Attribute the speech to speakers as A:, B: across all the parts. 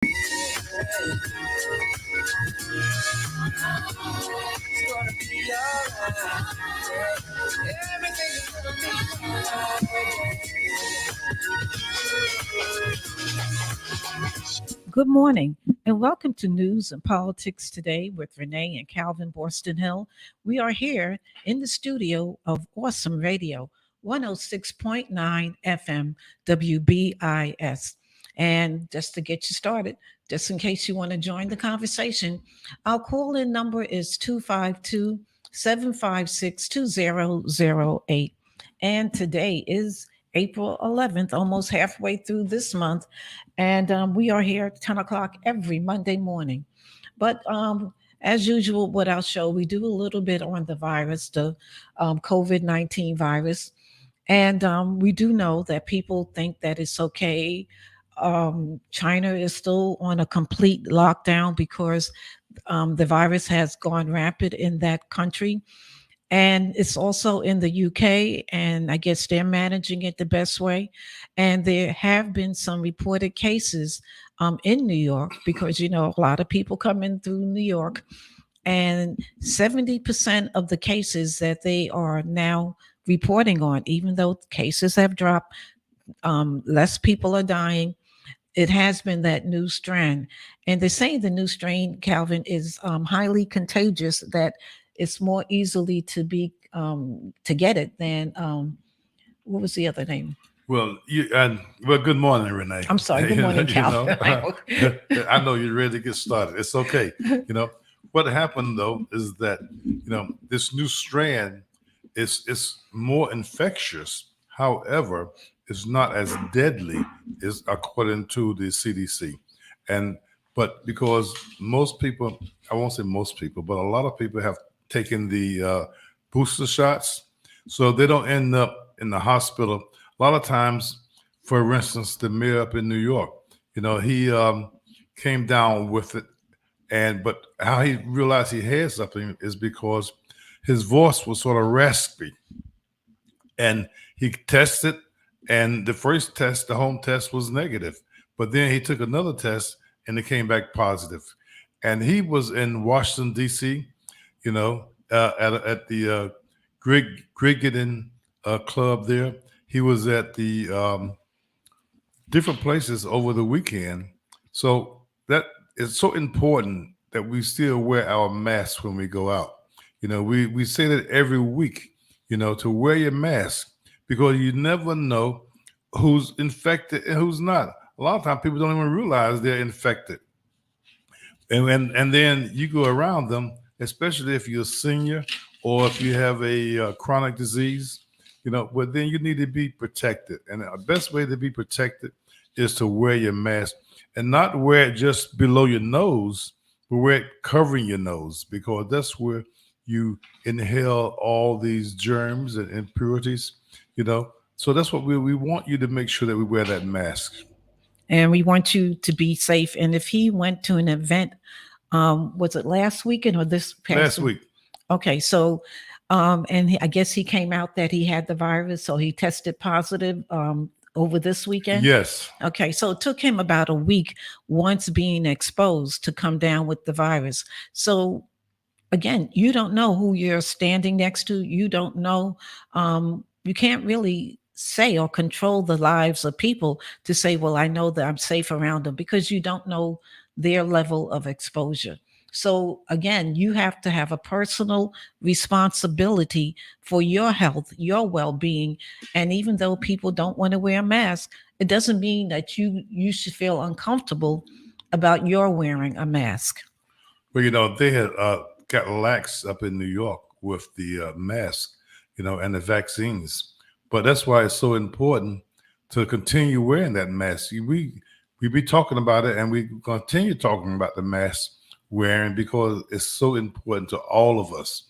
A: Good morning and welcome to News and Politics Today with Renee and Calvin Borston Hill. We are here in the studio of Awesome Radio, 106.9 FM WBIS. And just to get you started, just in case you want to join the conversation, our call in number is 252 756 2008. And today is April 11th, almost halfway through this month. And we are here at 10 o'clock every Monday morning. But as usual, with our show, we do a little bit on the virus, the COVID-19 virus. And we do know that people think that it's okay. China is still on a complete lockdown because the virus has gone rampant in that country, and it's also in the UK, and I guess they're managing it the best way. And there have been some reported cases in New York because a lot of people come in through New York, and 70% of the cases that they are now reporting on, even though cases have dropped, less people are dying. It has been that new strain. And they're saying the new strain, Calvin, is highly contagious, that it's more easily to get it than what was the other name?
B: Good morning, Renee.
A: I'm sorry. Good morning, Calvin.
B: I know you're ready to get started. It's okay. What happened though is that this new strand is more infectious. However, it's not as deadly as according to the CDC. But because most people, I won't say most people, but a lot of people have taken the booster shots, so they don't end up in the hospital. A lot of times, for instance, the mayor up in New York, he came down with it, but how he realized he had something is because his voice was sort of raspy, and he tested, and the first test, the home test, was negative, but then he took another test and it came back positive. And he was in Washington, D.C., at the Griggin Club there. He was at the different places over the weekend. So that is so important that we still wear our masks when we go out. We say that every week, to wear your mask, because you never know who's infected and who's not. A lot of times people don't even realize they're infected. And then you go around them, especially if you're a senior or if you have a chronic disease, but then you need to be protected. And the best way to be protected is to wear your mask, and not wear it just below your nose, but wear it covering your nose, because that's where you inhale all these germs and impurities, So that's what we want you to make sure that we wear that mask.
A: And we want you to be safe. And if he went to an event, was it last weekend or this past
B: last week?
A: Okay, so I guess he came out that he had the virus, so he tested positive over this weekend.
B: Yes.
A: Okay, so it took him about a week once being exposed to come down with the virus. So again, you don't know who you're standing next to. You don't know. You can't really say or control the lives of people to say, well, I know that I'm safe around them, because you don't know their level of exposure. So again, you have to have a personal responsibility for your health, your well-being. And even though people don't want to wear a mask, it doesn't mean that you should feel uncomfortable about your wearing a mask.
B: Well, they had got lax up in New York with the mask, and the vaccines. But that's why it's so important to continue wearing that mask. We be talking about it, and we continue talking about the mask wearing, because it's so important to all of us,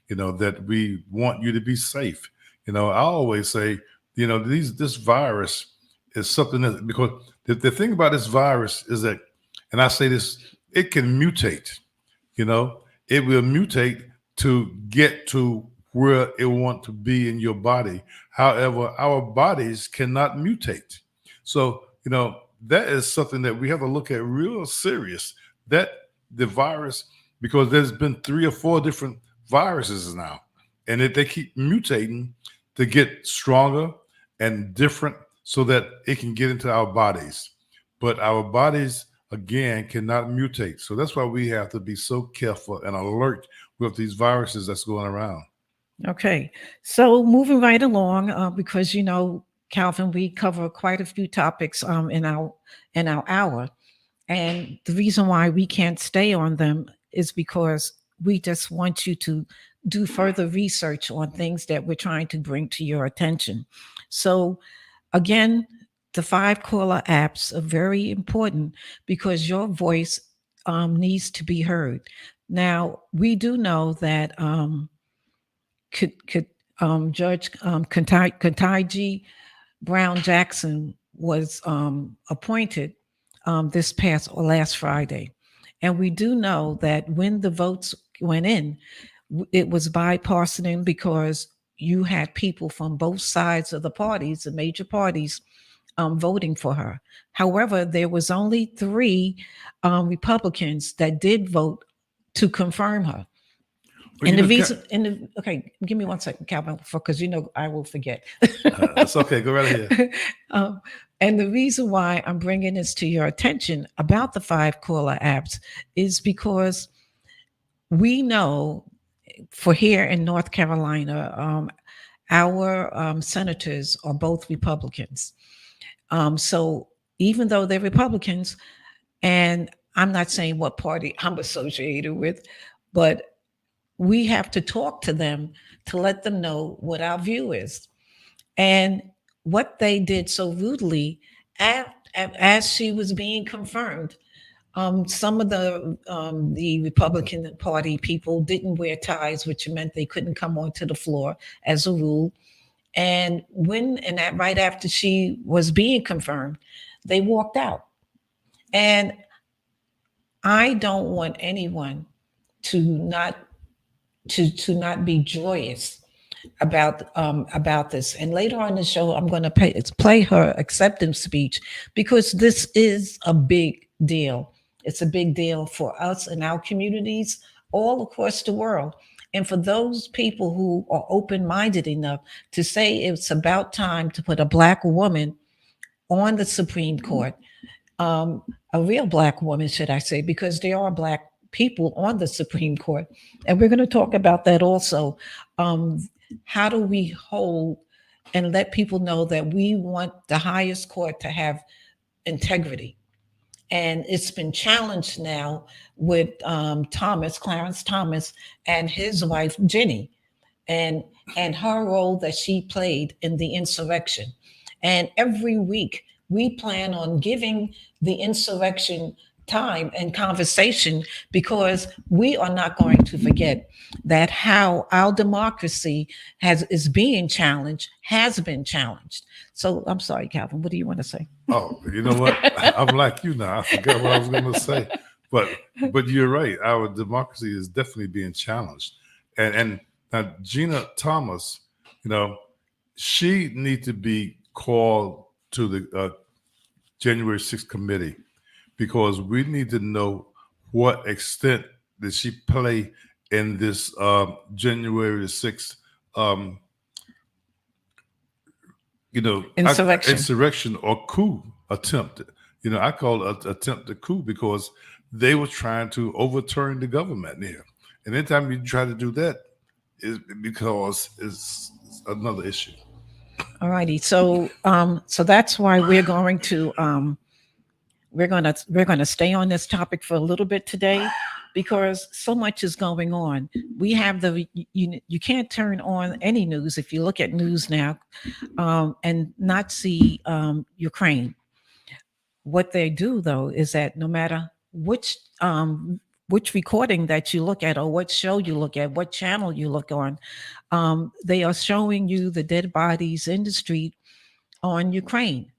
B: that we want you to be safe. I always say, this virus is something that, because the thing about this virus is that, and I say this, it can mutate, it will mutate to get to where it wants to be in your body. However, our bodies cannot mutate. So, that is something that we have to look at real serious. That the virus, because there's been 3 or 4 different viruses now, and they keep mutating to get stronger and different so that it can get into our bodies. But our bodies, again, cannot mutate. So that's why we have to be so careful and alert with these viruses that's going around.
A: Okay, so moving right along, because Calvin, we cover quite a few topics in our hour, and the reason why we can't stay on them is because we just want you to do further research on things that we're trying to bring to your attention. So again, the 5 caller apps are very important because your voice needs to be heard. Now we do know that could Judge Ketanji Brown Jackson was appointed this past or last Friday. And we do know that when the votes went in, it was bipartisan because you had people from both sides of the parties, the major parties, voting for her. However, there was only 3 Republicans that did vote to confirm her.
B: Well,
A: And the reason, okay, give me 1 second, Calvin, because I will forget.
B: It's okay. Go right ahead.
A: um, and the reason why I'm bringing this to your attention about the 5 caller apps is because we know for here in North Carolina, our senators are both Republicans. So even though they're Republicans, and I'm not saying what party I'm associated with, but we have to talk to them to let them know what our view is. And what they did so rudely as she was being confirmed, some of the Republican Party people didn't wear ties, which meant they couldn't come onto the floor as a rule. And that right after she was being confirmed, they walked out. And I don't want anyone to not not be joyous about this. And later on in the show, I'm going to play her acceptance speech because this is a big deal. It's a big deal for us and our communities all across the world. And for those people who are open minded enough to say it's about time to put a Black woman on the Supreme Court, a real Black woman, should I say, because there are Black people on the Supreme Court. And we're going to talk about that also. How do we hold and let people know that we want the highest court to have integrity? And it's been challenged now with Clarence Thomas, and his wife, Jenny, and her role that she played in the insurrection. And every week we plan on giving the insurrection time and conversation because we are not going to forget that how our democracy is being challenged, has been challenged. So I'm sorry, Calvin, what do you want to say?
B: Oh, you know what? I'm like you now. I forgot what I was going to say, but you're right. Our democracy is definitely being challenged, and now Gina Thomas, she needs to be called to the January 6th committee because we need to know what extent did she play in this January 6th, insurrection or coup attempt. I call it attempted coup because they were trying to overturn the government here. And anytime you try to do that, is because it's another issue.
A: All righty. So that's why we're going to stay on this topic for a little bit today because so much is going on. We have you can't turn on any news if you look at news now and not see Ukraine. What they do though is that no matter which recording that you look at or what show you look at, what channel you look on, they are showing you the dead bodies in the street on Ukraine.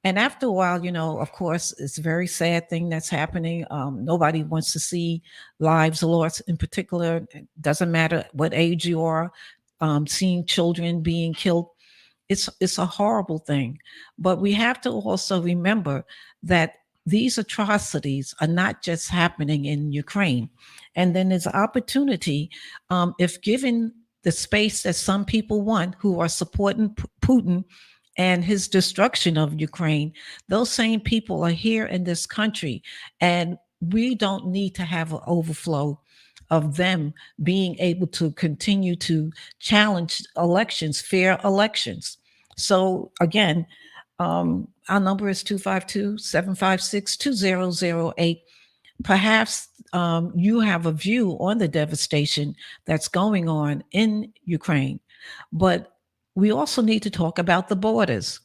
A: And after a while, of course, it's a very sad thing that's happening. Nobody wants to see lives lost. In particular, it doesn't matter what age you are, seeing children being killed It's a horrible thing, but we have to also remember that these atrocities are not just happening in Ukraine, and then there's opportunity, if given the space that some people want who are supporting Putin and his destruction of Ukraine. Those same people are here in this country, and we don't need to have an overflow of them being able to continue to challenge elections, fair elections. So, again, our number is 252-756-2008. Perhaps you have a view on the devastation that's going on in Ukraine, but we also need to talk about the borders.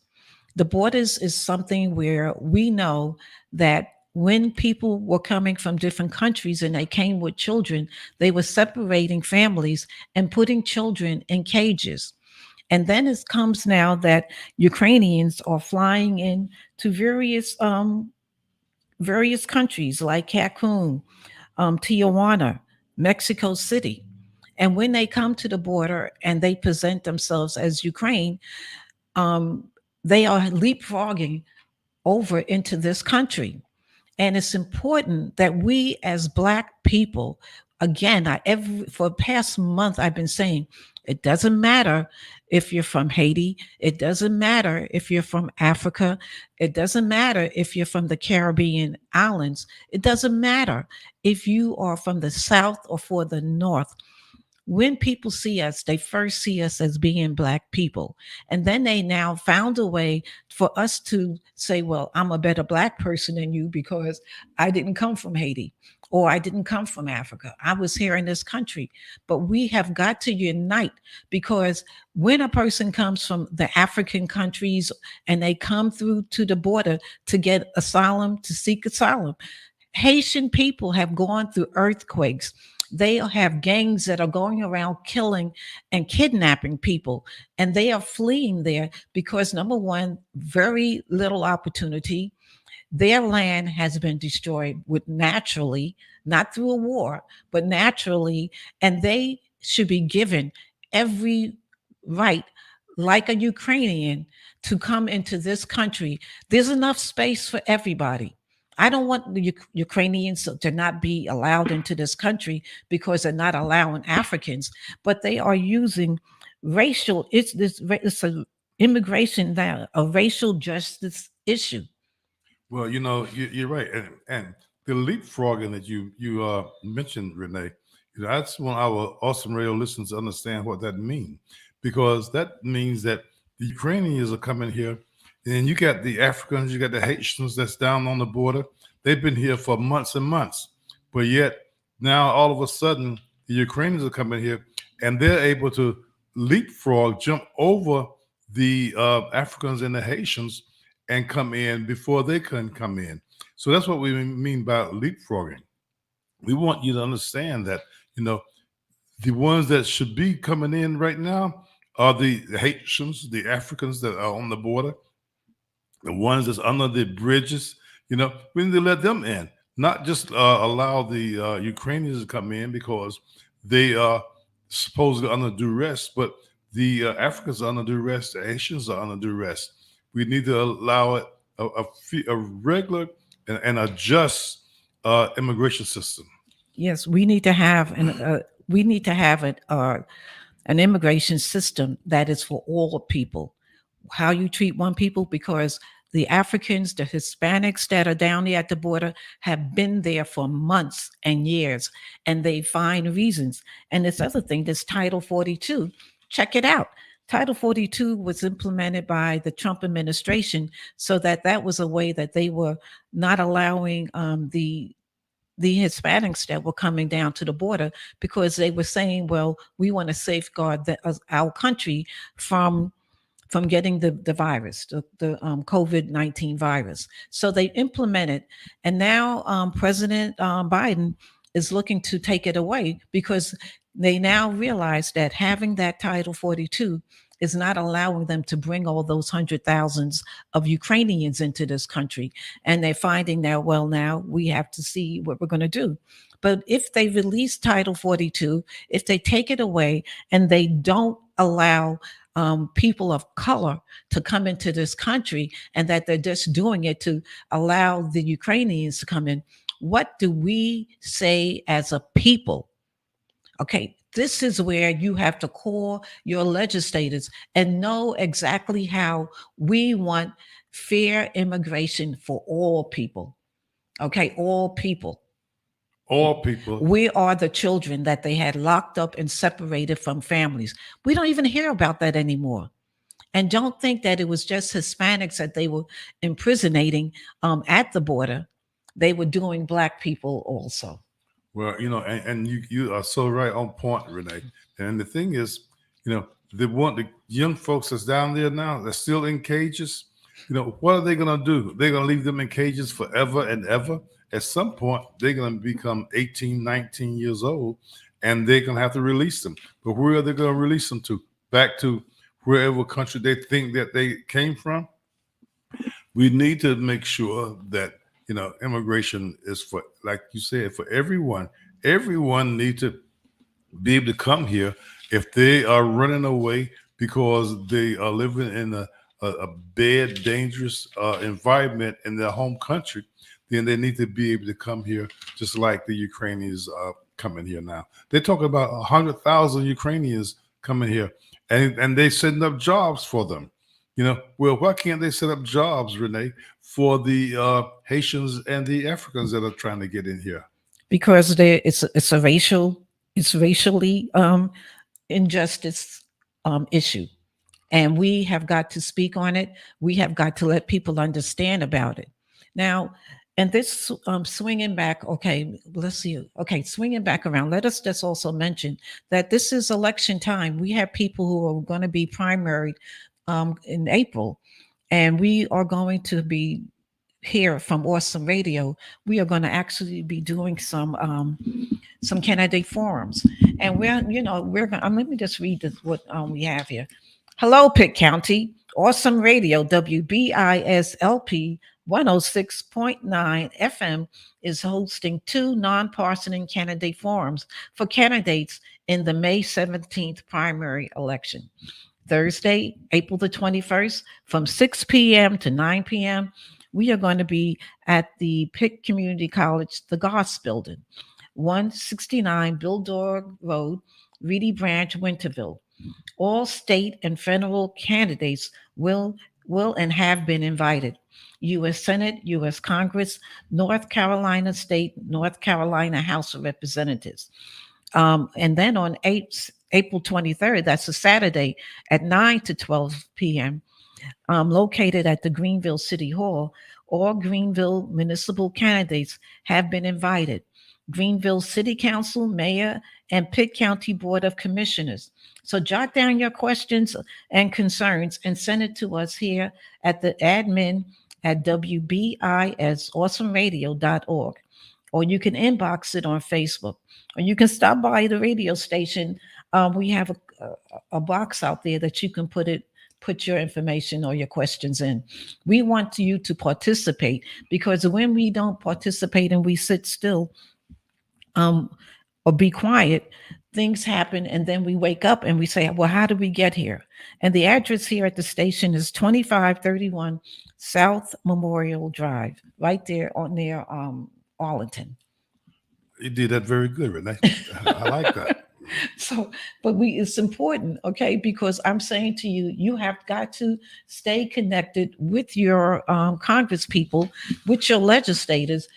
A: The borders is something where we know that when people were coming from different countries and they came with children, they were separating families and putting children in cages. And then it comes now that Ukrainians are flying in to various countries like Cancun, Tijuana, Mexico City. And when they come to the border and they present themselves as Ukraine, um, they are leapfrogging over into this country. And it's important that we as Black people, again, for the past month, I've been saying, it doesn't matter if you're from Haiti. It doesn't matter if you're from Africa. It doesn't matter if you're from the Caribbean islands. It doesn't matter if you are from the South or for the North. When people see us, they first see us as being Black people. And then they now found a way for us to say, well, I'm a better Black person than you because I didn't come from Haiti or I didn't come from Africa. I was here in this country. But we have got to unite, because when a person comes from the African countries and they come through to the border to get asylum, to seek asylum, Haitian people have gone through earthquakes. They have gangs that are going around killing and kidnapping people, and they are fleeing there because, number one, very little opportunity. Their land has been destroyed with naturally, not through a war, but naturally, and they should be given every right, like a Ukrainian, to come into this country. There's enough space for everybody. I don't want the Ukrainians to not be allowed into this country because they're not allowing Africans, but they are using racial. It's a immigration that a racial justice issue.
B: Well, you're right, and the leapfrogging that you mentioned, Renee, I just want our awesome radio listeners to understand what that means, because that means that the Ukrainians are coming here, and you got the Africans, you got the Haitians that's down on the border. They've been here for months and months, but yet now all of a sudden the Ukrainians are coming here, and they're able to leapfrog, jump over the Africans and the Haitians and come in before they can come in. So that's what we mean by leapfrogging. We want you to understand that, the ones that should be coming in right now are the Haitians, the Africans that are on the border, the ones that's under the bridges. We need to let them in, not just allow the Ukrainians to come in because they are supposedly under duress, but the Africans are under duress, the Haitians are under duress. We need to allow it a regular and a just immigration system.
A: Yes, we need to have an immigration system that is for all people. How you treat one people, because the Africans, the Hispanics that are down there at the border have been there for months and years, and they find reasons. And this other thing, this Title 42, check it out. Title 42 was implemented by the Trump administration, so that was a way that they were not allowing the Hispanics that were coming down to the border, because they were saying, well, we want to safeguard our country from getting the virus, the COVID-19 virus. So they implemented, and now President Biden is looking to take it away, because they now realize that having that Title 42 is not allowing them to bring all those hundred thousands of Ukrainians into this country. And they're finding that, well, now we have to see what we're going to do. But if they release Title 42, if they take it away and they don't allow people of color to come into this country, and that they're just doing it to allow the Ukrainians to come in. What do we say as a people? Okay, this is where you have to call your legislators and know exactly how we want fair immigration for all people. Okay, all people.
B: All people.
A: We are the children that they had locked up and separated from families. We don't even hear about that anymore. And don't think that it was just Hispanics that they were imprisonating at the border. They were doing Black people also.
B: Well, and you are so right on point, Renee. And the thing is, they want the young folks that's down there now that's still in cages. What are they gonna do? They're gonna leave them in cages forever and ever. At some point, they're gonna become 18, 19 years old, and they're gonna have to release them. But where are they gonna release them to? Back to wherever country they think that they came from? We need to make sure that immigration is for, like you said, for everyone. Everyone needs to be able to come here. If they are running away because they are living in a bad, dangerous environment in their home country, then they need to be able to come here, just like the Ukrainians are coming here now. They're talking about 100,000 Ukrainians coming here, and they're setting up jobs for them. Well, why can't they set up jobs, Renee, for the Haitians and the Africans that are trying to get in here?
A: Because it's a racially injustice issue, and we have got to speak on it. We have got to let people understand about it. Now, and this swinging back, okay, let's see. Okay, swinging back around, let us just also mention that this is election time. We have people who are going to be primaried in April, and we are going to be here from Awesome Radio. We are going to actually be doing some candidate forums, and we're going. Let me just read this, what we have here. Hello, Pitt County. Awesome Radio, WBISLP 106.9 FM is hosting two nonpartisan candidate forums for candidates in the May 17th primary election. Thursday, April the 21st, from 6 p.m. to 9 p.m., we are going to be at the Pitt Community College, the Goss Building, 169 Bildor Road, Reedy Branch, Winterville. All state and federal candidates will and have been invited. U.S. Senate, U.S. Congress, North Carolina State, North Carolina House of Representatives. And then on April 23rd, that's a Saturday, at 9 to 12 p.m., located at the Greenville City Hall, all Greenville municipal candidates have been invited. Greenville City Council, Mayor, and Pitt County Board of Commissioners. So jot down your questions and concerns and send it to us here at the admin at wbisawesomeradio.org. Or you can inbox it on Facebook. Or you can stop by the radio station. We have a box out there that you can put your information or your questions in. We want you to participate, because when we don't participate and we sit still or be quiet, things happen, and then we wake up and we say, well, how did we get here? And the address here at the station is 2531 South Memorial Drive, right there near Arlington.
B: You did that very good, Renee. I like that.
A: So, but it's important, okay? Because I'm saying to you, you have got to stay connected with your Congress people, with your legislators,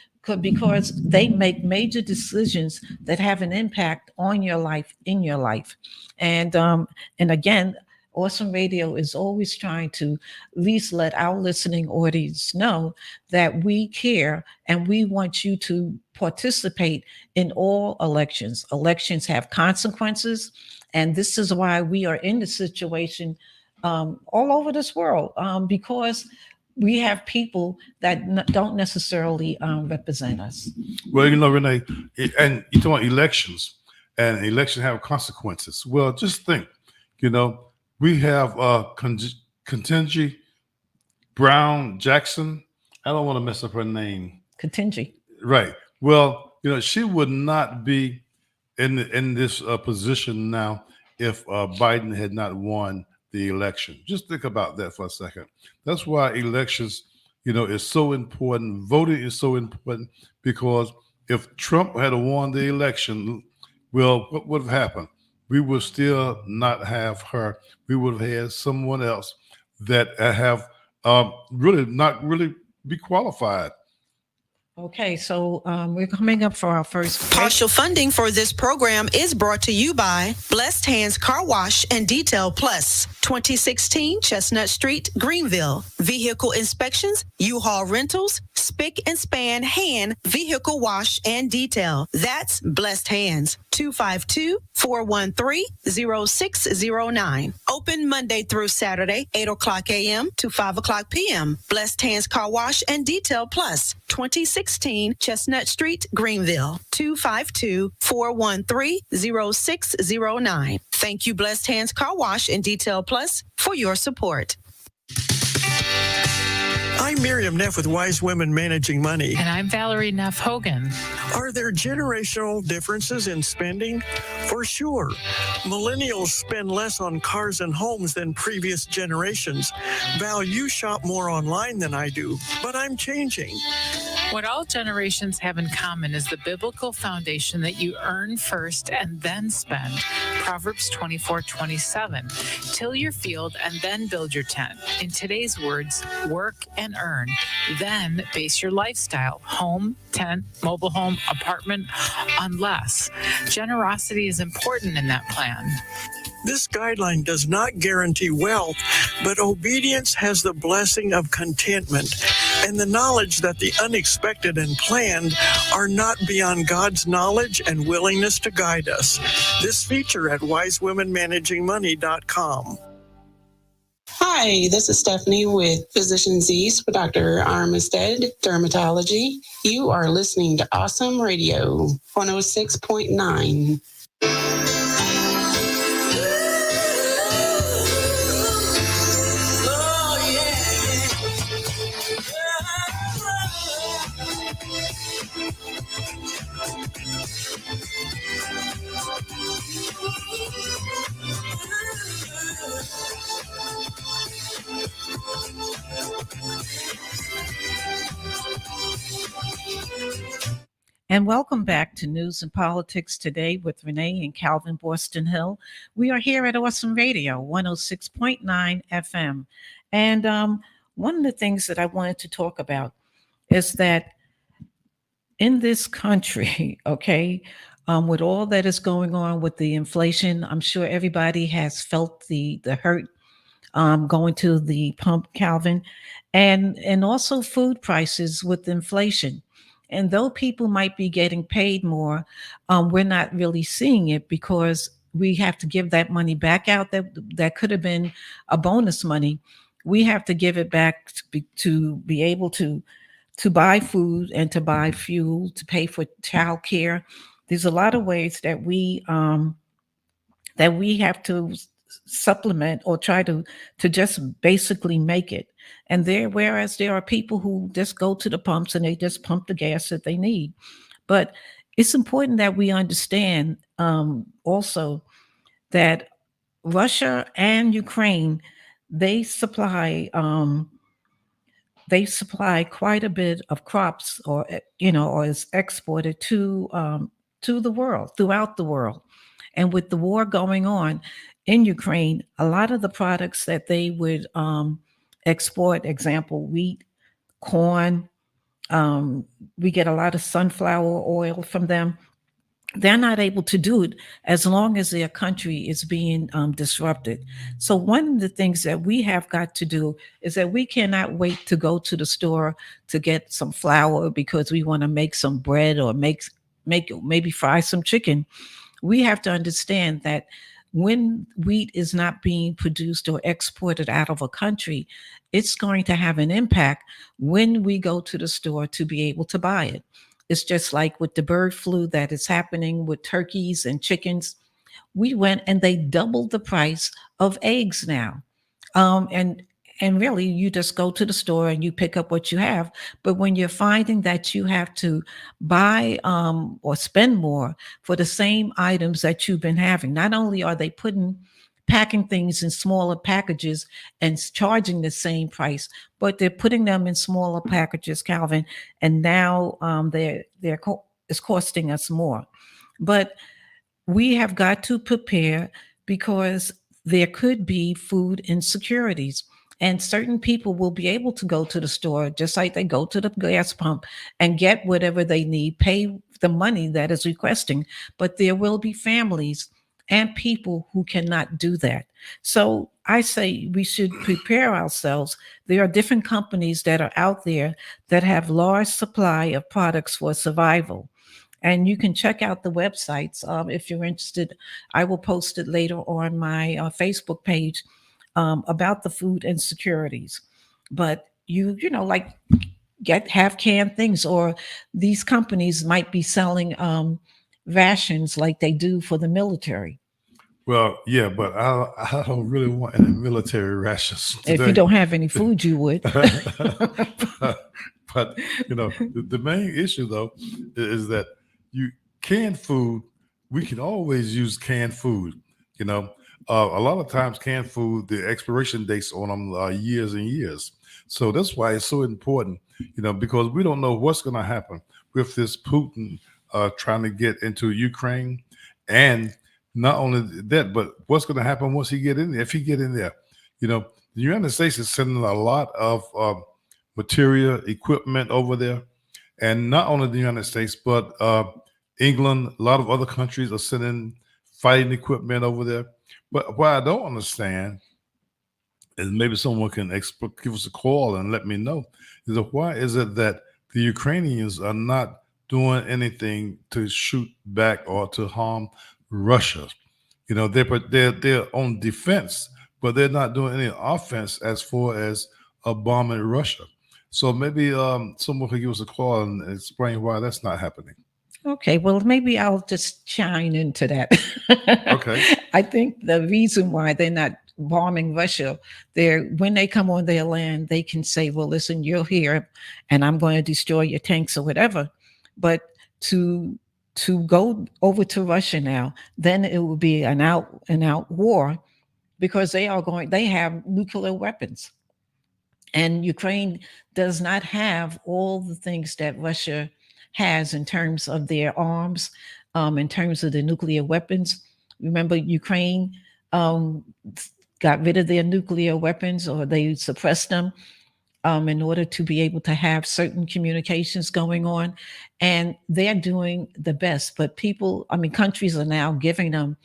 A: because they make major decisions that have an impact on your life, in your life. And again, Awesome Radio is always trying to at least let our listening audience know that we care and we want you to participate in all elections. Elections have consequences, and this is why we are in the situation all over this world, because we have people that don't necessarily represent us.
B: Well, Renee, and you talk about elections, and elections have consequences. Well, just think, we have Ketanji Brown Jackson. I don't want to mess up her name.
A: Ketanji.
B: Right. Well, she would not be in this position now if Biden had not won the election. Just think about that for a second. That's why elections, is so important. Voting is so important because if Trump had won the election, well, what would have happened? We would still not have her. We would have had someone else that have really not really be qualified.
A: Okay, so we're coming up for our first break.
C: Partial funding for this program is brought to you by Blessed Hands Car Wash and Detail Plus, 2016 Chestnut Street, Greenville. Vehicle inspections, U-Haul rentals, spick and span hand vehicle wash and detail. That's Blessed Hands, 252-413-0609. Open Monday through Saturday, 8 o'clock a.m. to 5 o'clock p.m. Blessed Hands Car Wash and Detail Plus, 2016 Chestnut Street, Greenville, 252-413-0609. Thank you, Blessed Hands Car Wash and Detail Plus, for your support.
D: I'm Miriam Neff with Wise Women Managing Money.
E: And I'm Valerie Neff Hogan.
D: Are there generational differences in spending? For sure. Millennials spend less on cars and homes than previous generations. Val, you shop more online than I do, but I'm changing.
E: What all generations have in common is the biblical foundation that you earn first and then spend. Proverbs 24:27. Till your field and then build your tent. In today's words, work and earn. Then base your lifestyle, home, tent, mobile home, apartment, on less. Generosity is important in that plan.
D: This guideline does not guarantee wealth, but obedience has the blessing of contentment and the knowledge that the unexpected and planned are not beyond God's knowledge and willingness to guide us. This feature at wisewomenmanagingmoney.com.
F: Hi, this is Stephanie with Physicians East with Dr. Armistead, Dermatology. You are listening to Awesome Radio 106.9.
A: And welcome back to News and Politics Today with Renee and Calvin Boston Hill. We are here at Awesome Radio 106.9 FM. And one of the things that I wanted to talk about is that in this country, okay, with all that is going on with the inflation, I'm sure everybody has felt the hurt going to the pump, Calvin, and also food prices with inflation. And though people might be getting paid more, we're not really seeing it because we have to give that money back out that could have been a bonus money. We have to give it back to be able to buy food and to buy fuel, to pay for childcare. There's a lot of ways that we have to supplement or try to just basically make it. And whereas there are people who just go to the pumps and they just pump the gas that they need. But it's important that we understand also that Russia and Ukraine, they supply quite a bit of crops, or is exported to the world, throughout the world. And with the war going on in Ukraine, a lot of the products that they would export, example, wheat, corn, we get a lot of sunflower oil from them. They're not able to do it as long as their country is being disrupted. So one of the things that we have got to do is that we cannot wait to go to the store to get some flour because we want to make some bread or make maybe fry some chicken. We have to understand that when wheat is not being produced or exported out of a country, it's going to have an impact when we go to the store to be able to buy it. It's just like with the bird flu that is happening with turkeys and chickens. We went and they doubled the price of eggs now. And really, you just go to the store and you pick up what you have. But when you're finding that you have to buy or spend more for the same items that you've been having, not only are they packing things in smaller packages and charging the same price, but they're putting them in smaller packages, Calvin, and now it's costing us more. But we have got to prepare because there could be food insecurities. And certain people will be able to go to the store just like they go to the gas pump and get whatever they need, pay the money that is requesting. But there will be families and people who cannot do that. So I say we should prepare ourselves. There are different companies that are out there that have large supply of products for survival, and you can check out the websites if you're interested. I will post it later on my Facebook page about the food insecurities. But like have canned things, or these companies might be selling rations like they do for the military.
B: Well, yeah, but I don't really want any military rations
A: If you
B: today.
A: don't have any food, you would.
B: But the main issue though is that you canned food. We can always use canned food. You know, a lot of times canned food, the expiration dates on them are years and years. So that's why it's so important. Because we don't know what's going to happen with this Putin trying to get into Ukraine, and not only that, but what's going to happen once he get in there? If he get in there, the United States is sending a lot of material equipment over there, and not only the United States, but England, a lot of other countries are sending fighting equipment over there. But what I don't understand, and maybe someone can give us a call and let me know, is that why is it that the Ukrainians are not doing anything to shoot back or to harm Russia? They're on defense, but they're not doing any offense as far as bombing Russia. So maybe someone could give us a call and explain why that's not happening.
A: Okay, well, maybe I'll just chime into that.
B: Okay.
A: I think the reason why they're not bombing Russia, when they come on their land, they can say, well, listen, you're here and I'm going to destroy your tanks or whatever. But to go over to Russia now, then it will be an out and out war, because they have nuclear weapons. And Ukraine does not have all the things that Russia has in terms of their arms, in terms of the nuclear weapons. Remember, Ukraine got rid of their nuclear weapons, or they suppressed them in order to be able to have certain communications going on. And they're doing the best. But countries are now giving them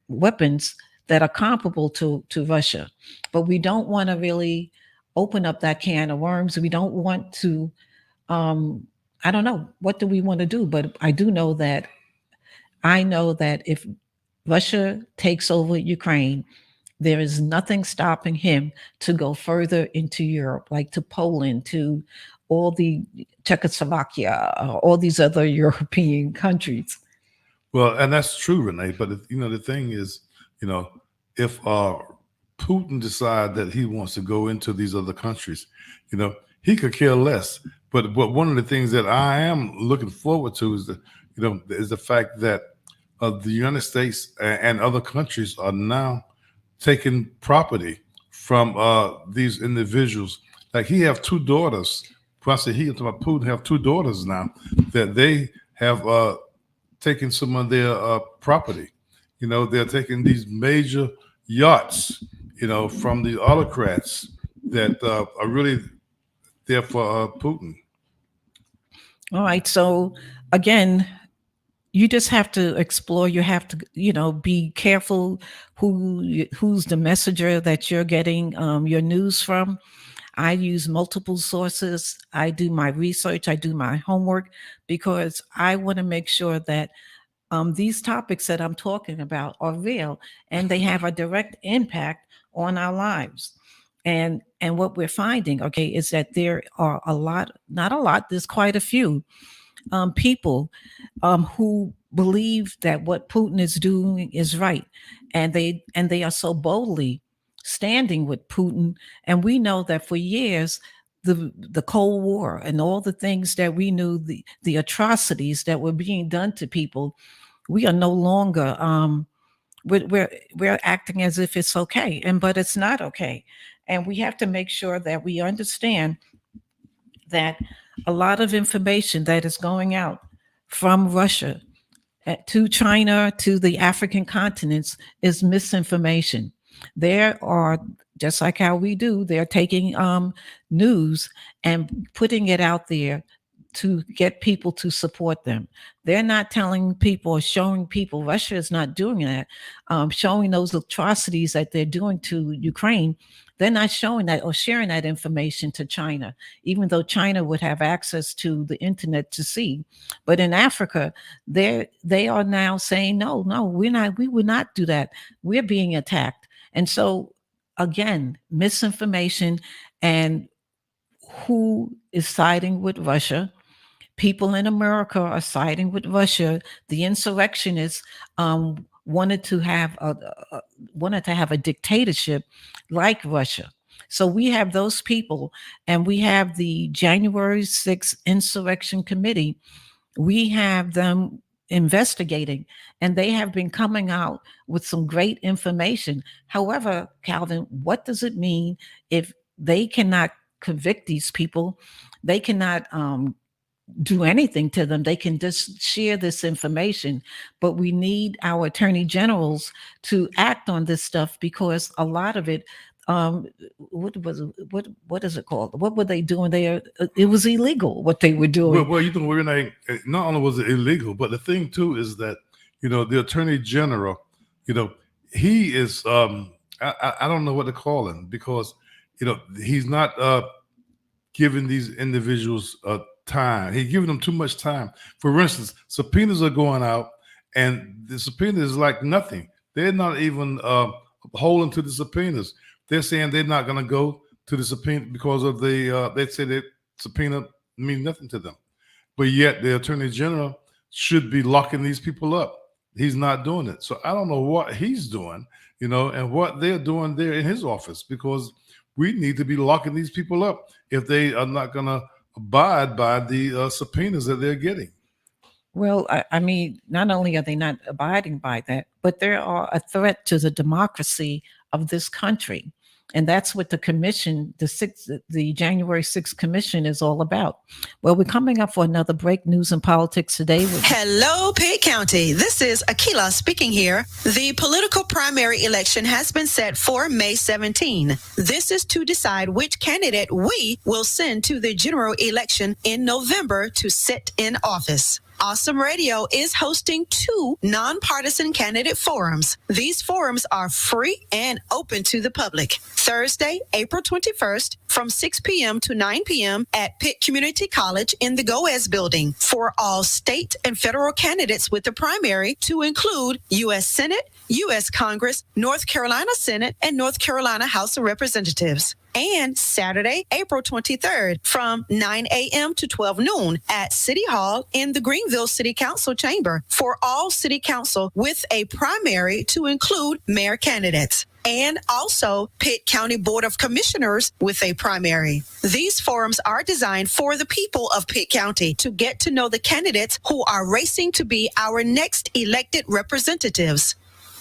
A: weapons that are comparable to Russia. But we don't want to really open up that can of worms. We don't want to, I don't know, what do we want to do? But I know that if Russia takes over Ukraine, there is nothing stopping him to go further into Europe, like to Poland, to all the Czechoslovakia, all these other European countries.
B: Well, and that's true, Renee. But the thing is, if Putin decide that he wants to go into these other countries, he could care less. But one of the things that I am looking forward to is the fact that the United States and other countries are now taking property from these individuals. Like he have two daughters. When I say Putin have two daughters now that they have taken some of their property. They're taking these major yachts, from the autocrats that are really there for Putin.
A: All right. So again, you just have to explore. You have to, be careful who's the messenger that you're getting your news from. I use multiple sources. I do my research. I do my homework, because I want to make sure that these topics that I'm talking about are real and they have a direct impact on our lives. And what we're finding, okay, is that there are not a lot, there's quite a few people who believe that what Putin is doing is right, and they are so boldly standing with Putin. And we know that for years, the Cold War and all the things that we knew, the atrocities that were being done to people, we are no longer we're acting as if it's okay, but it's not okay. And we have to make sure that we understand that a lot of information that is going out from Russia to China to the African continents is misinformation. There are, just like how we do, they're taking news and putting it out there to get people to support them. They're not telling people or showing people, Russia is not doing that, showing those atrocities that they're doing to Ukraine. They're not showing that or sharing that information to China, even though China would have access to the internet to see. But in Africa, they are now saying, no, we would not do that. We're being attacked. And so again, misinformation, and who is siding with Russia? People in America are siding with Russia. The insurrectionists wanted to have a dictatorship like Russia. So we have those people, and we have the January 6th Insurrection Committee. We have them investigating, and they have been coming out with some great information. However, Calvin, what does it mean if they cannot convict these people? They cannot do anything to them. They can just share this information, but we need our attorney generals to act on this stuff, because a lot of it, what is it called? What were they doing there? It was illegal what they were doing.
B: Well, Renee, not only was it illegal, but the thing too is that the attorney general, he is I don't know what to call him, because he's not giving these individuals time. He's giving them too much time. For instance, subpoenas are going out, and the subpoena is like nothing. They're not even holding to the subpoenas. They're saying they're not going to go to the subpoena because of they say that subpoena means nothing to them. But yet the attorney general should be locking these people up. He's not doing it. So I don't know what he's doing, and what they're doing there in his office, because we need to be locking these people up if they are not going to abide by the subpoenas that they're getting.
A: Well, I mean, not only are they not abiding by that, but they are a threat to the democracy of this country. And that's what the commission, the January 6th commission, is all about. Well, we're coming up for another break. News and politics today.
C: Hello, Pitt County. This is Akila speaking here. The political primary election has been set for May 17. This is to decide which candidate we will send to the general election in November to sit in office. Awesome Radio is hosting 2 nonpartisan candidate forums. These forums are free and open to the public. Thursday, April 21st, from 6 p.m. to 9 p.m. at Pitt Community College in the Goes building for all state and federal candidates with the primary, to include U.S. Senate, U.S. Congress, North Carolina Senate, and North Carolina House of Representatives. And Saturday, April 23rd, from 9 a.m. to 12 noon at City Hall in the Greenville City Council chamber for all city council with a primary to include mayor candidates. And also Pitt County Board of Commissioners with a primary. These forums are designed for the people of Pitt County to get to know the candidates who are racing to be our next elected representatives.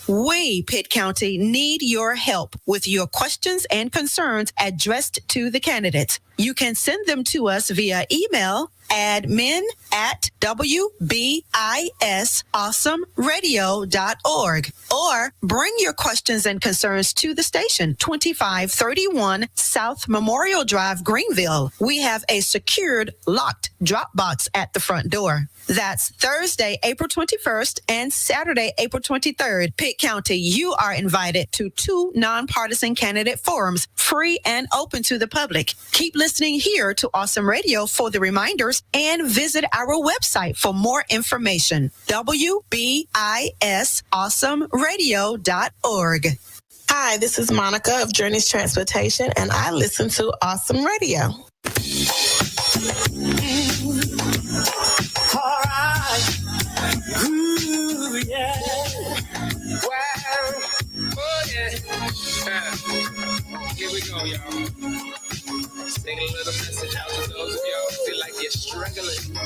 C: We, Pitt County, need your help with your questions and concerns addressed to the candidates. You can send them to us via email, admin@wbisawesomeradio.org, or bring your questions and concerns to the station, 2531 South Memorial Drive, Greenville. We have a secured, locked drop box at the front door. That's Thursday, April 21st and Saturday, April 23rd. Pitt County, you are invited to 2 nonpartisan candidate forums, free and open to the public. Keep listening here to Awesome Radio for the reminders, and visit our website for more information, wbisawesomeradio.org.
G: Hi, this is Monica of Journeys Transportation, and I listen to Awesome Radio.
H: All right. Ooh, yeah. Wow. Oh, yeah. Here we go, y'all. Sing a little message out to those of y'all who feel like you're struggling.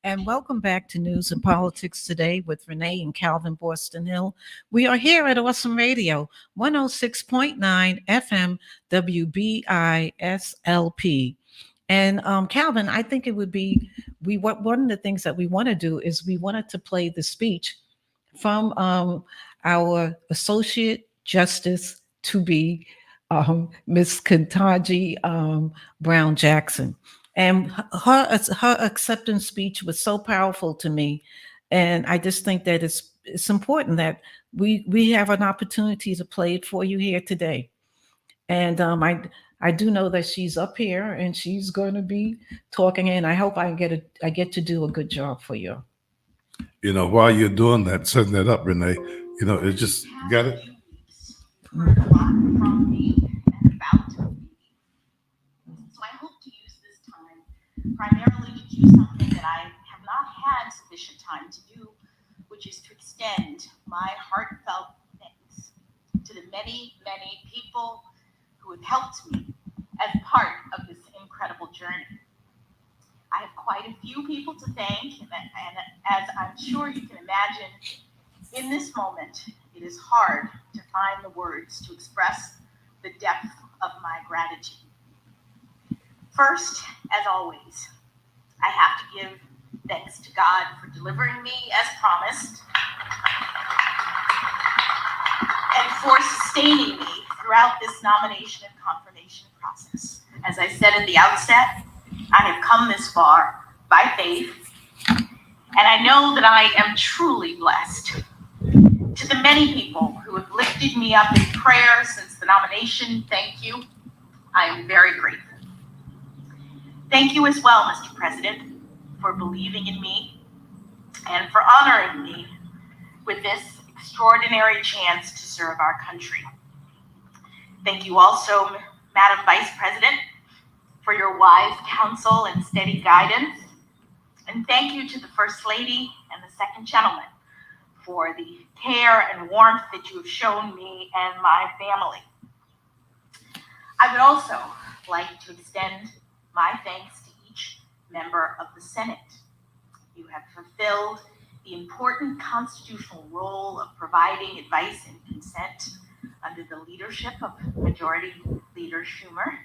A: And welcome back to News and Politics Today with Renee and Calvin Boston Hill. We are here at Awesome Radio, 106.9 FM WBISLP. And Calvin, I think it would be one of the things that we want to do is we wanted to play the speech from our Associate Justice to be Miss Ketanji Brown Jackson. And her acceptance speech was so powerful to me, and I just think that it's important that we have an opportunity to play it for you here today. And I do know that she's up here and she's going to be talking, and I hope I get to do a good job for you.
B: You know, while you're doing that, setting that up, Renee, you know, it just got it.
I: Heard a lot from me and about me. So I hope to use this time primarily to do something that I have not had sufficient time to do, which is to extend my heartfelt thanks to the many, many people who have helped me as part of this incredible journey. I have quite a few people to thank, and as I'm sure you can imagine, in this moment, it is hard to find the words to express the depth of my gratitude. First, as always, I have to give thanks to God for delivering me as promised and for sustaining me throughout this nomination and confirmation process. As I said at the outset, I have come this far by faith, and I know that I am truly blessed. To the many people who have lifted me up in prayer since the nomination, thank you. I am very grateful. Thank you as well, Mr. President, for believing in me and for honoring me with this extraordinary chance to serve our country. Thank you also, Madam Vice President, for your wise counsel and steady guidance. And thank you to the First Lady and the Second Gentleman for the care and warmth that you have shown me and my family. I would also like to extend my thanks to each member of the Senate. You have fulfilled the important constitutional role of providing advice and consent under the leadership of Majority Leader Schumer.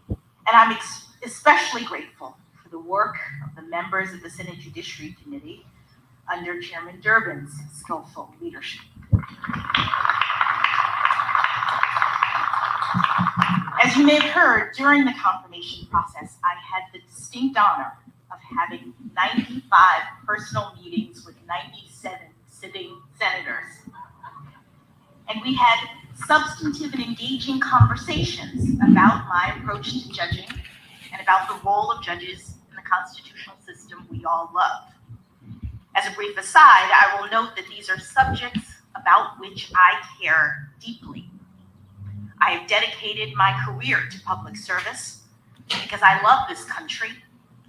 I: And I'm especially grateful for the work of the members of the Senate Judiciary Committee under Chairman Durbin's skillful leadership. As you may have heard, during the confirmation process, I had the distinct honor of having 95 personal meetings with 97 sitting senators. And we had substantive and engaging conversations about my approach to judging and about the role of judges in the constitutional system we all love. As a brief aside, I will note that these are subjects about which I care deeply. I have dedicated my career to public service because I love this country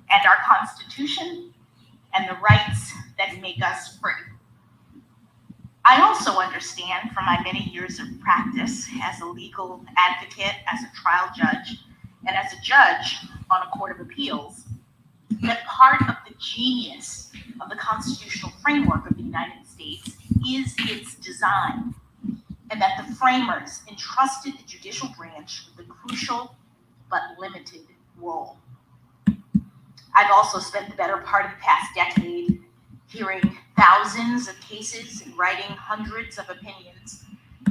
I: and our Constitution and the rights that make us free. I also understand from my many years of practice as a legal advocate, as a trial judge, and as a judge on a court of appeals, that part of the genius of the constitutional framework of the United States is its design, and that the framers entrusted the judicial branch with a crucial but limited role. I've also spent the better part of the past decade hearing thousands of cases and writing hundreds of opinions,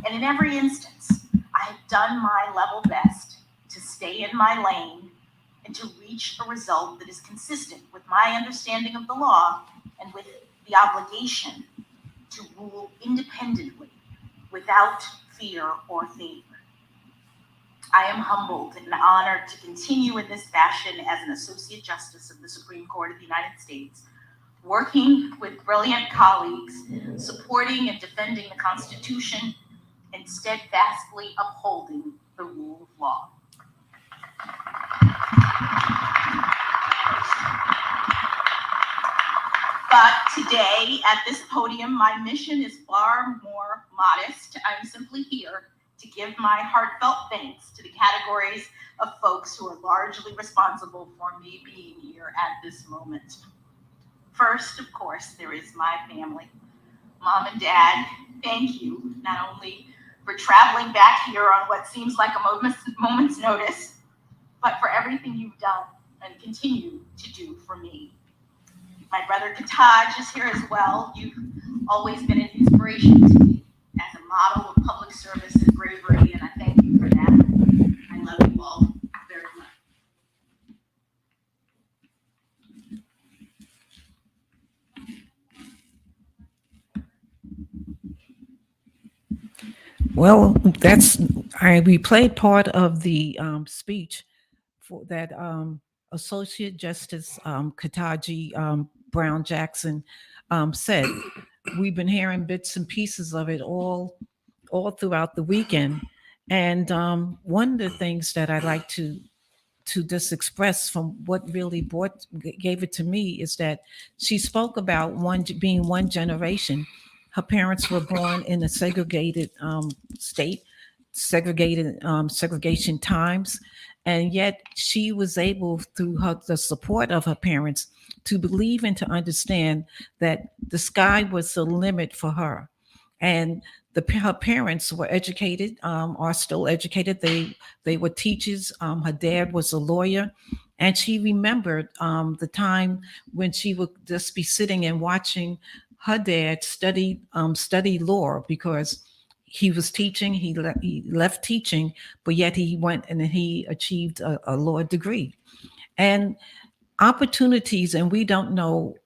I: and in every instance, I have done my level best to stay in my lane and to reach a result that is consistent with my understanding of the law and with the obligation to rule independently without fear or favor. I am humbled and honored to continue in this fashion as an Associate Justice of the Supreme Court of the United States, working with brilliant colleagues, supporting and defending the Constitution, and steadfastly upholding the rule of law. But today, at this podium, my mission is far more modest. I'm simply here to give my heartfelt thanks to the categories of folks who are largely responsible for me being here at this moment. First, of course, there is my family. Mom and Dad, thank you, not only for traveling back here on what seems like a moment's notice, but for everything you've done and continue to do for me. My brother Kataj is here as well. You've always been an inspiration to me as a model of public service and bravery, and I thank you for that. I love you all very much.
A: Well, we played part of the speech for that Associate Justice Kataji Brown Jackson said. We've been hearing bits and pieces of it all throughout the weekend, and one of the things that I'd like to just express from what really gave it to me is that she spoke about being one generation. Her parents were born in a segregated state, segregation times, and yet she was able, through the support of her parents, to believe and to understand that the sky was the limit for her. And her parents were educated, are still educated. They were teachers. Her dad was a lawyer, and she remembered the time when she would just be sitting and watching her dad study law, because he was teaching. He left teaching, but yet he went and he achieved a law degree. And opportunities, and we don't know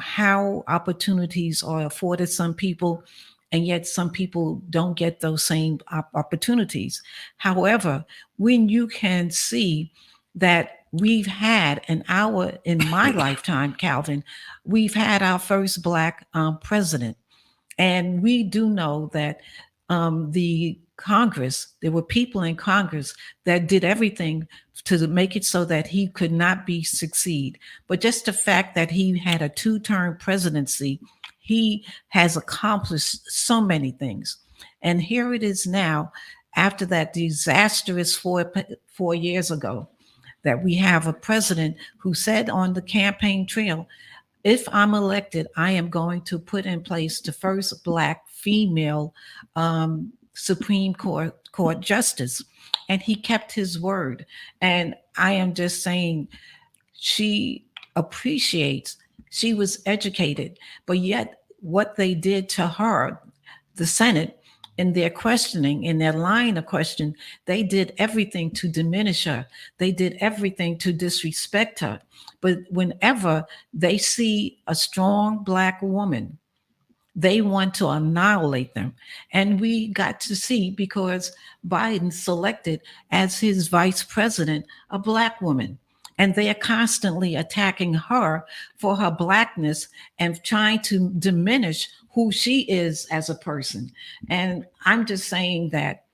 A: how opportunities are afforded some people, and yet some people don't get those same opportunities. However, when you can see that we've had in my lifetime, Calvin, we've had our first Black president, and we do know that the Congress, there were people in Congress that did everything to make it so that he could not succeed. But just the fact that he had a 2-term presidency, he has accomplished so many things. And here it is now, after that disastrous 4 years ago, that we have a president who said on the campaign trail, if I'm elected, I am going to put in place the first Black female Supreme Court justice. And he kept his word. And I am just saying, she was educated, but yet what they did to her, the Senate, in their questioning, in their line of question, they did everything to diminish her. They did everything to disrespect her. But whenever they see a strong Black woman, they want to annihilate them. And we got to see, because Biden selected as his vice president a Black woman. And they are constantly attacking her for her Blackness and trying to diminish who she is as a person. And I'm just saying that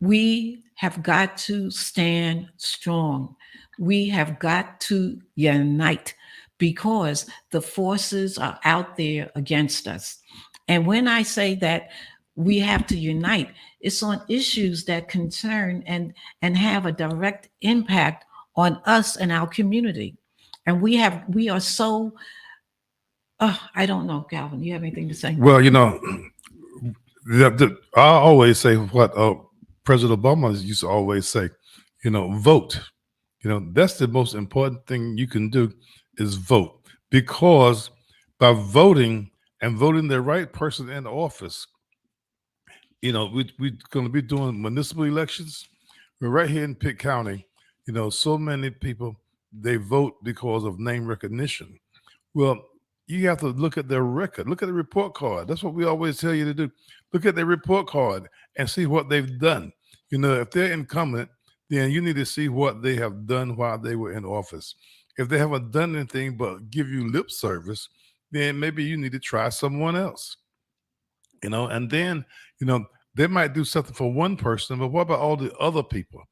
A: we have got to stand strong. We have got to unite, because the forces are out there against us. And when I say that we have to unite, it's on issues that concern and have a direct impact on us and our community. And we are so, I don't know, Calvin, you have anything to say?
B: Well, I always say what President Obama used to always say, vote. That's the most important thing you can do, is vote. Because by voting and voting the right person in office, we're going to be doing municipal elections. We're right here in Pitt County. So many people, they vote because of name recognition. Well, you have to look at their record. Look at the report card. That's what we always tell you to do. Look at their report card and see what they've done. If they're incumbent, then you need to see what they have done while they were in office. If they haven't done anything but give you lip service, then maybe you need to try someone else. And then, they might do something for one person, but what about all the other people?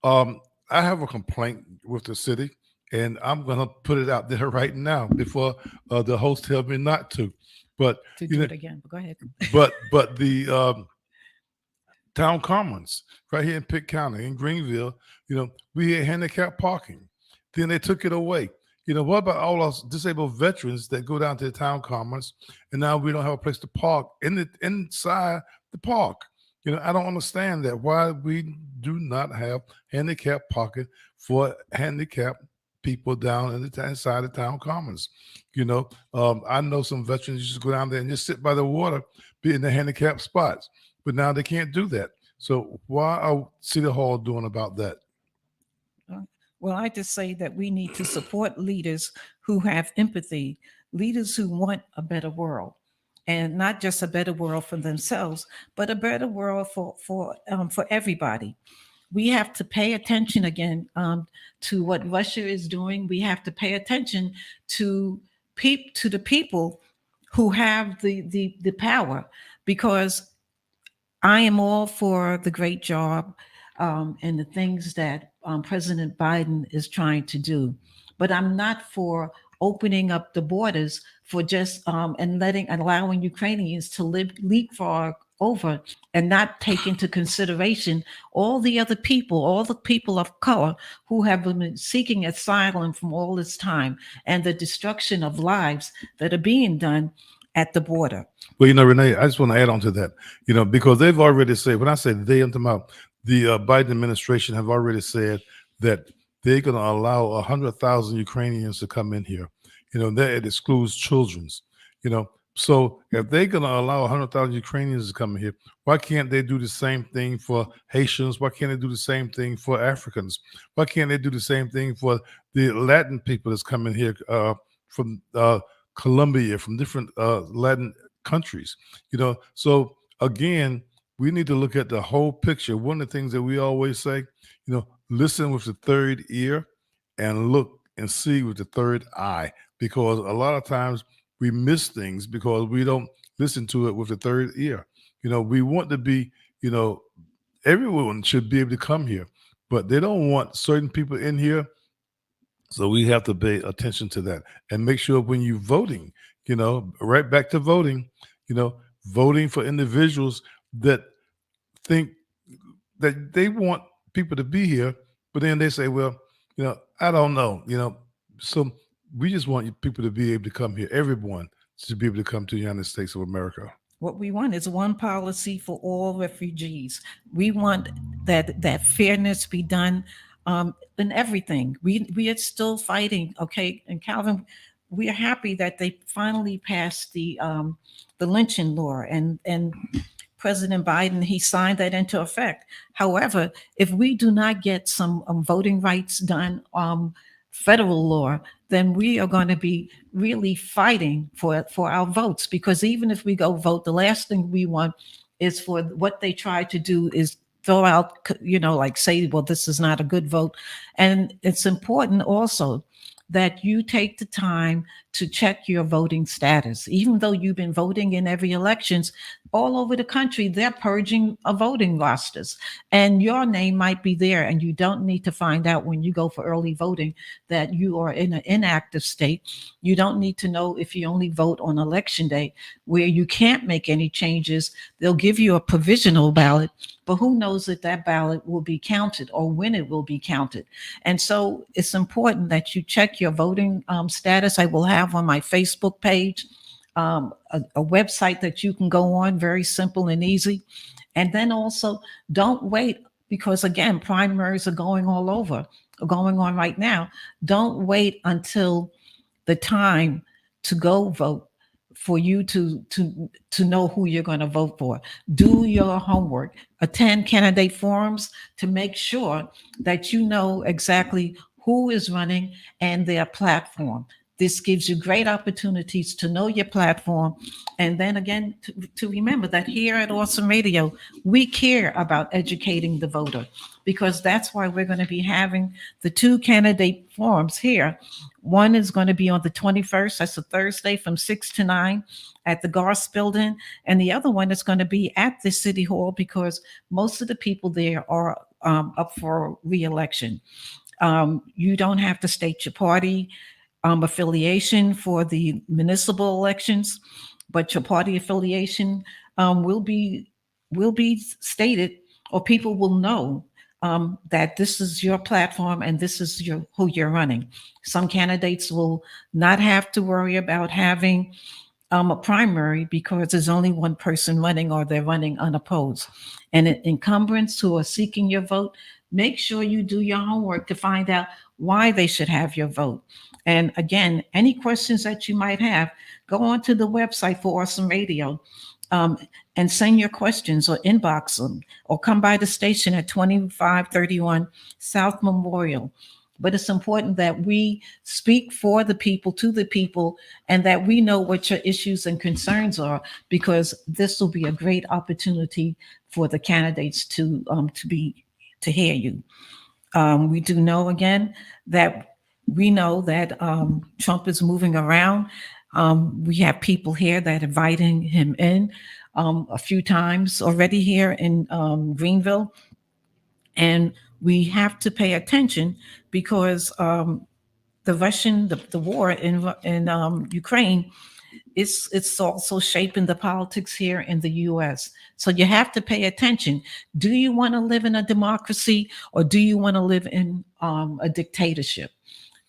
B: I have a complaint with the city, and I'm going to put it out there right now before the host tells me not to. But
A: to do it again, but go ahead.
B: But the town commons right here in Pitt County, in Greenville, we had handicap parking. Then they took it away. What about all us disabled veterans that go down to the town commons, and now we don't have a place to park inside the park? I don't understand that. Why we do not have handicap parking for handicapped people down inside the town commons? I know some veterans just go down there and just sit by the water, be in the handicapped spots, but now they can't do that. So why are City Hall doing about that?
A: Well, I just say that we need to support leaders who have empathy, leaders who want a better world, and not just a better world for themselves, but a better world for everybody. We have to pay attention again to what Russia is doing. We have to pay attention to to the people who have the power, because I am all for the great job and the things that President Biden is trying to do, but I'm not for opening up the borders for just and allowing Ukrainians to leapfrog over and not take into consideration all the people of color who have been seeking asylum from all this time, and the destruction of lives that are being done at the border.
B: Well, Renee, I just want to add on to that, because they've already said, when I say they, I'm talking about the Biden administration have already said that they're going to allow 100,000 Ukrainians to come in here. That it excludes children's, So if they're going to allow 100,000 Ukrainians to come in here, why can't they do the same thing for Haitians? Why can't they do the same thing for Africans? Why can't they do the same thing for the Latin people that's coming here from Colombia, from different Latin countries? So again, we need to look at the whole picture. One of the things that we always say, listen with the third ear and look and see with the third eye, because a lot of times we miss things because we don't listen to it with the third ear. We want to be, everyone should be able to come here, but they don't want certain people in here. So we have to pay attention to that and make sure when you're voting, right back to voting, voting for individuals that think that they want people to be here, but then they say, well, I don't know, so we just want people to be able to come here. Everyone should be able to come to the United States of America.
A: What we want is one policy for all refugees. We want that fairness be done in everything. We are still fighting, okay? And Calvin, we are happy that they finally passed the lynching law, and President Biden, he signed that into effect. However, if we do not get some voting rights done, federal law, then we are going to be really fighting for our votes, because even if we go vote, the last thing we want is for what they try to do is throw out, like say, well, this is not a good vote. And it's important also that you take the time to check your voting status. Even though you've been voting in every elections all over the country, they're purging voting rosters, and your name might be there, and you don't need to find out when you go for early voting that you are in an inactive state. You don't need to know if you only vote on election day, where you can't make any changes. They'll give you a provisional ballot, but who knows if that ballot will be counted or when it will be counted. And so it's important that you check your voting status. I will have on my Facebook page a website that you can go on, very simple and easy. And then also don't wait, because again, primaries are going on right now. Don't wait until the time to go vote for you to know who you're going to vote for. Do your homework. Attend candidate forums to make sure that you know exactly who is running and their platform. This gives you great opportunities to know your platform. And then again, to remember that here at Awesome Radio, we care about educating the voter, because that's why we're going to be having the 2 candidate forums here. One is going to be on the 21st, that's a Thursday, from 6 to 9 at the Garth Building. And the other one is going to be at the City Hall, because most of the people there are up for re-election. You don't have to state your party affiliation for the municipal elections, but your party affiliation will be stated, or people will know that this is your platform and this is who you're running. Some candidates will not have to worry about having a primary because there's only one person running or they're running unopposed. And incumbents who are seeking your vote, make sure you do your homework to find out why they should have your vote. And again, any questions that you might have, go onto the website for Awesome Radio, and send your questions or inbox them or come by the station at 2531 South Memorial. But it's important that we speak for the people, to the people, and that we know what your issues and concerns are, because this will be a great opportunity for the candidates to hear you. We do know again that Trump is moving around. We have people here that are inviting him in a few times already here in Greenville. And we have to pay attention because the war in Ukraine, it's also shaping the politics here in the U.S. So you have to pay attention. Do you want to live in a democracy or do you want to live in a dictatorship?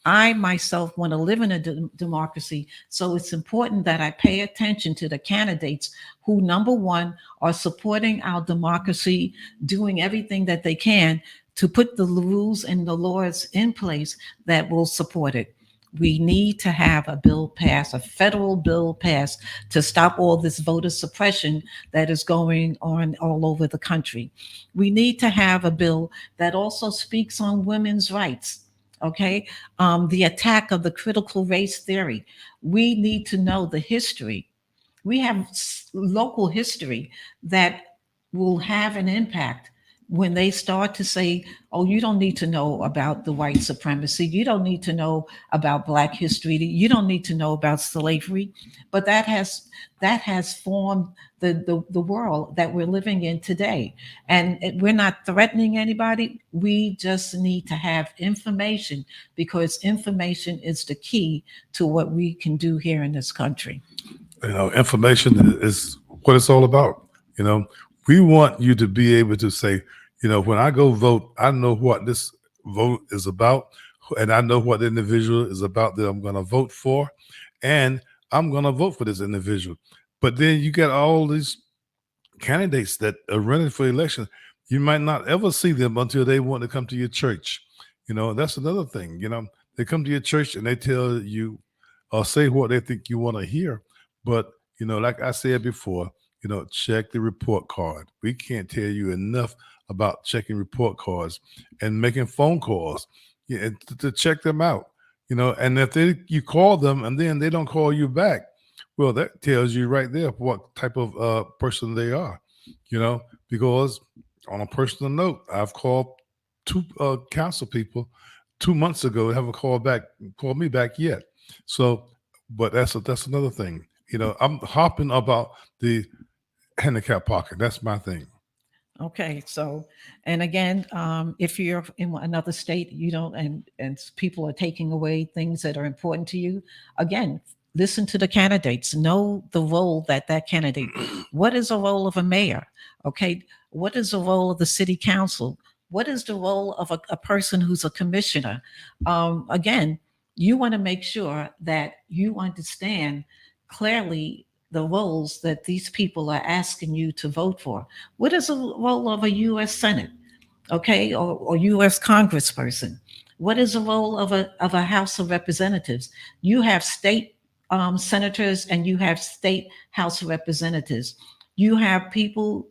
A: I myself want to live in a democracy. So it's important that I pay attention to the candidates who, number one, are supporting our democracy, doing everything that they can to put the rules and the laws in place that will support it. We need to have a bill passed, a federal bill passed, to stop all this voter suppression that is going on all over the country. We need to have a bill that also speaks on women's rights. Okay, the attack of the critical race theory. We need to know the history. We have local history that will have an impact when they start to say, oh, you don't need to know about the white supremacy. You don't need to know about Black history. You don't need to know about slavery. But that has formed the world that we're living in today. And we're not threatening anybody. We just need to have information, because information is the key to what we can do here in this country.
B: Information is what it's all about. We want you to be able to say, when I go vote, I know what this vote is about, and I know what the individual is about that I'm going to vote for, and I'm going to vote for this individual. But then you got all these candidates that are running for election. You might not ever see them until they want to come to your church. That's another thing. They come to your church and they tell you or say what they think you want to hear. But, like I said before, check the report card. We can't tell you enough about checking report cards and making phone calls to check them out. And if you call them and then they don't call you back, well, that tells you right there what type of person they are, because on a personal note, I've called two council people 2 months ago. They haven't called me back yet. So, but that's another thing. I'm hopping about the handicap parking. That's my thing.
A: Okay, so, and again, if you're in another state, and people are taking away things that are important to you, again, listen to the candidates, know the role that candidate. What is the role of a mayor? Okay, what is the role of the city council? What is the role of a person who's a commissioner? Again, you want to make sure that you understand clearly the roles that these people are asking you to vote for. What is the role of a U.S. Senate, okay, or U.S. Congressperson? What is the role of a House of Representatives? You have state senators and you have state House of Representatives. You have people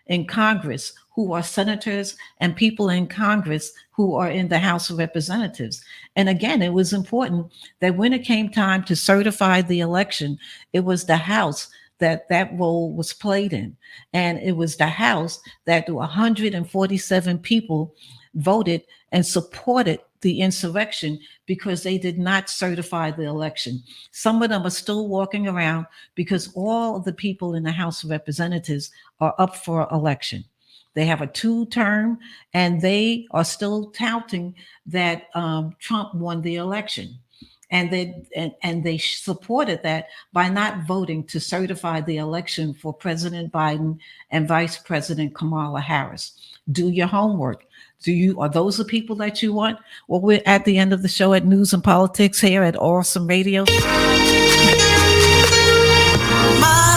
A: in Congress who are senators and people in Congress who are in the House of Representatives. And again, it was important that when it came time to certify the election, it was the House that role was played in. And it was the House that 147 people voted and supported the insurrection because they did not certify the election. Some of them are still walking around because all of the people in the House of Representatives are up for election. They have a 2-term and they are still touting that Trump won the election. And they supported that by not voting to certify the election for President Biden and Vice President Kamala Harris. Do your homework. Are those the people that you want? Well, we're at the end of the show at News and Politics here at Awesome Radio.
H: My